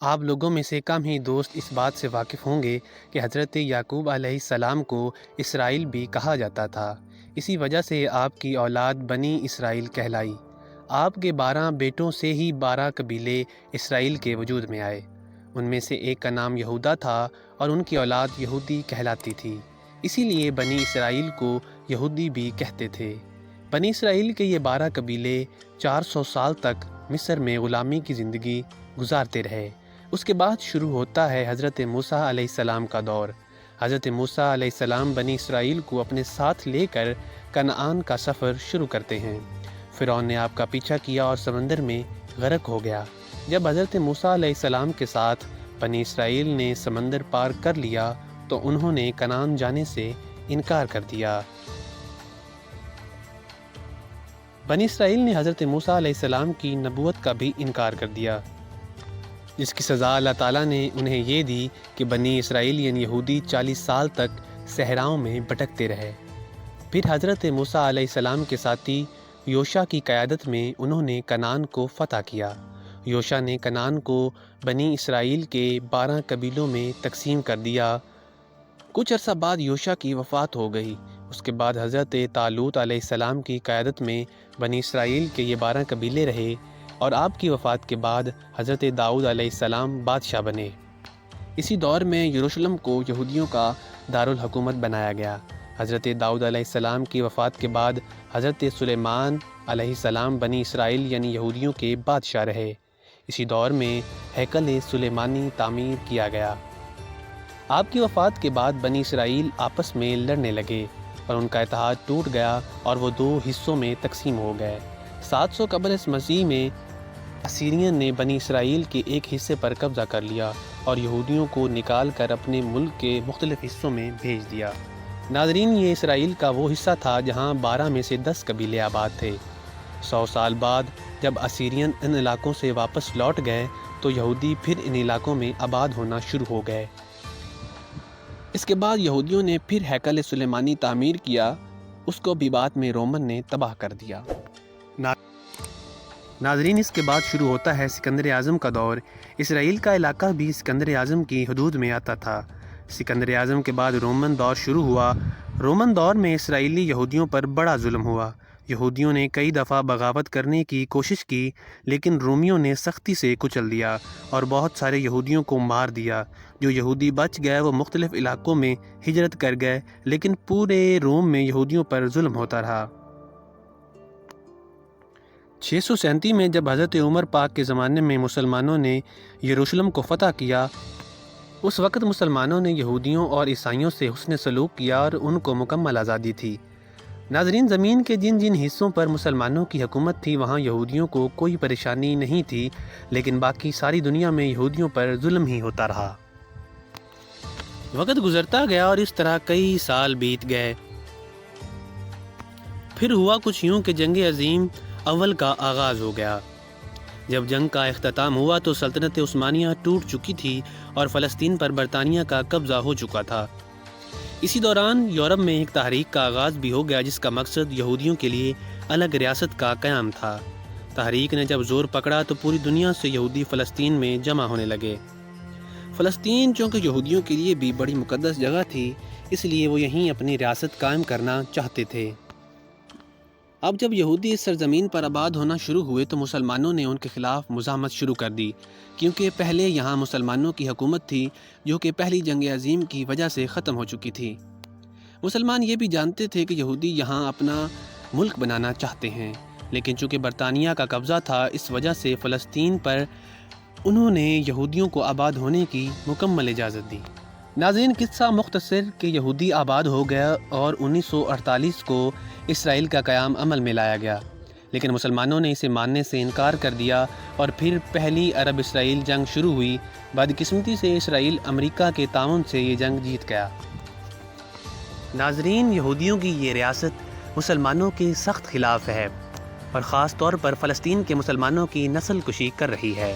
آپ لوگوں میں سے کم ہی دوست اس بات سے واقف ہوں گے کہ حضرت یعقوب علیہ السلام کو اسرائیل بھی کہا جاتا تھا۔ اسی وجہ سے آپ کی اولاد بنی اسرائیل کہلائی۔ آپ کے 12 بیٹوں سے ہی 12 قبیلے اسرائیل کے وجود میں آئے۔ ان میں سے ایک کا نام یہودا تھا اور ان کی اولاد یہودی کہلاتی تھی، اسی لیے بنی اسرائیل کو یہودی بھی کہتے تھے۔ بنی اسرائیل کے یہ 12 قبیلے 400 سال تک مصر میں غلامی کی زندگی گزارتے رہے۔ اس کے بعد شروع ہوتا ہے حضرت موسیٰ علیہ السلام کا دور۔ حضرت موسیٰ علیہ السلام بنی اسرائیل کو اپنے ساتھ لے کر کنعان کا سفر شروع کرتے ہیں۔ فرعون نے آپ کا پیچھا کیا اور سمندر میں غرق ہو گیا۔ جب حضرت موسیٰ علیہ السلام کے ساتھ بنی اسرائیل نے سمندر پار کر لیا تو انہوں نے کنعان جانے سے انکار کر دیا۔ بنی اسرائیل نے حضرت موسیٰ علیہ السلام کی نبوت کا بھی انکار کر دیا، جس کی سزا اللہ تعالیٰ نے انہیں یہ دی کہ بنی اسرائیل یعنی یہودی 40 سال تک صحراؤں میں بھٹکتے رہے۔ پھر حضرت موسیٰ علیہ السلام کے ساتھی یوشع کی قیادت میں انہوں نے کنعان کو فتح کیا۔ یوشع نے کنعان کو بنی اسرائیل کے 12 قبیلوں میں تقسیم کر دیا۔ کچھ عرصہ بعد یوشع کی وفات ہو گئی۔ اس کے بعد حضرت طالوت علیہ السلام کی قیادت میں بنی اسرائیل کے یہ 12 قبیلے رہے، اور آپ کی وفات کے بعد حضرت داؤد علیہ السلام بادشاہ بنے۔ اسی دور میں یروشلم کو یہودیوں کا دارالحکومت بنایا گیا۔ حضرت داؤد علیہ السلام کی وفات کے بعد حضرت سلیمان علیہ السلام بنی اسرائیل یعنی یہودیوں کے بادشاہ رہے۔ اسی دور میں ہیکل سلیمانی تعمیر کیا گیا۔ آپ کی وفات کے بعد بنی اسرائیل آپس میں لڑنے لگے اور ان کا اتحاد ٹوٹ گیا اور وہ 2 حصوں میں تقسیم ہو گئے۔ 700 قبل مسیح میں اسیرین نے بنی اسرائیل کے ایک حصے پر قبضہ کر لیا اور یہودیوں کو نکال کر اپنے ملک کے مختلف حصوں میں بھیج دیا۔ ناظرین، یہ اسرائیل کا وہ حصہ تھا جہاں 12 میں سے 10 قبیلے آباد تھے۔ 100 سال بعد جب اسیرین ان علاقوں سے واپس لوٹ گئے تو یہودی پھر ان علاقوں میں آباد ہونا شروع ہو گئے۔ اس کے بعد یہودیوں نے پھر ہیکل سلیمانی تعمیر کیا، اس کو بھی بعد میں رومن نے تباہ کر دیا۔ ناظرین، اس کے بعد شروع ہوتا ہے سکندر اعظم کا دور۔ اسرائیل کا علاقہ بھی سکندر اعظم کی حدود میں آتا تھا۔ سکندر اعظم کے بعد رومن دور شروع ہوا۔ رومن دور میں اسرائیلی یہودیوں پر بڑا ظلم ہوا۔ یہودیوں نے کئی دفعہ بغاوت کرنے کی کوشش کی، لیکن رومیوں نے سختی سے کچل دیا اور بہت سارے یہودیوں کو مار دیا۔ جو یہودی بچ گئے وہ مختلف علاقوں میں ہجرت کر گئے، لیکن پورے روم میں یہودیوں پر ظلم ہوتا رہا۔ 637 میں جب حضرت عمر پاک کے زمانے میں مسلمانوں نے یروشلم کو فتح کیا، اس وقت مسلمانوں نے یہودیوں اور عیسائیوں سے حسن سلوک کیا اور ان کو مکمل آزادی تھی۔ ناظرین، زمین کے جن جن حصوں پر مسلمانوں کی حکومت تھی وہاں یہودیوں کو کوئی پریشانی نہیں تھی، لیکن باقی ساری دنیا میں یہودیوں پر ظلم ہی ہوتا رہا۔ وقت گزرتا گیا اور اس طرح کئی سال بیت گئے۔ پھر ہوا کچھ یوں کہ جنگ عظیم اول کا آغاز ہو گیا۔ جب جنگ کا اختتام ہوا تو سلطنت عثمانیہ ٹوٹ چکی تھی اور فلسطین پر برطانیہ کا قبضہ ہو چکا تھا۔ اسی دوران یورپ میں ایک تحریک کا آغاز بھی ہو گیا جس کا مقصد یہودیوں کے لیے الگ ریاست کا قیام تھا۔ تحریک نے جب زور پکڑا تو پوری دنیا سے یہودی فلسطین میں جمع ہونے لگے۔ فلسطین چونکہ یہودیوں کے لیے بھی بڑی مقدس جگہ تھی، اس لیے وہ یہیں اپنی ریاست قائم کرنا چاہتے تھے۔ اب جب یہودی اس سرزمین پر آباد ہونا شروع ہوئے تو مسلمانوں نے ان کے خلاف مزاحمت شروع کر دی، کیونکہ پہلے یہاں مسلمانوں کی حکومت تھی جو کہ پہلی جنگ عظیم کی وجہ سے ختم ہو چکی تھی۔ مسلمان یہ بھی جانتے تھے کہ یہودی یہاں اپنا ملک بنانا چاہتے ہیں، لیکن چونکہ برطانیہ کا قبضہ تھا اس وجہ سے فلسطین پر انہوں نے یہودیوں کو آباد ہونے کی مکمل اجازت دی۔ ناظرین، قصہ مختصر کہ یہودی آباد ہو گیا اور 1948 کو اسرائیل کا قیام عمل میں لایا گیا، لیکن مسلمانوں نے اسے ماننے سے انکار کر دیا اور پھر پہلی عرب اسرائیل جنگ شروع ہوئی۔ بدقسمتی سے اسرائیل امریکہ کے تعاون سے یہ جنگ جیت گیا۔ ناظرین، یہودیوں کی یہ ریاست مسلمانوں کے سخت خلاف ہے اور خاص طور پر فلسطین کے مسلمانوں کی نسل کشی کر رہی ہے۔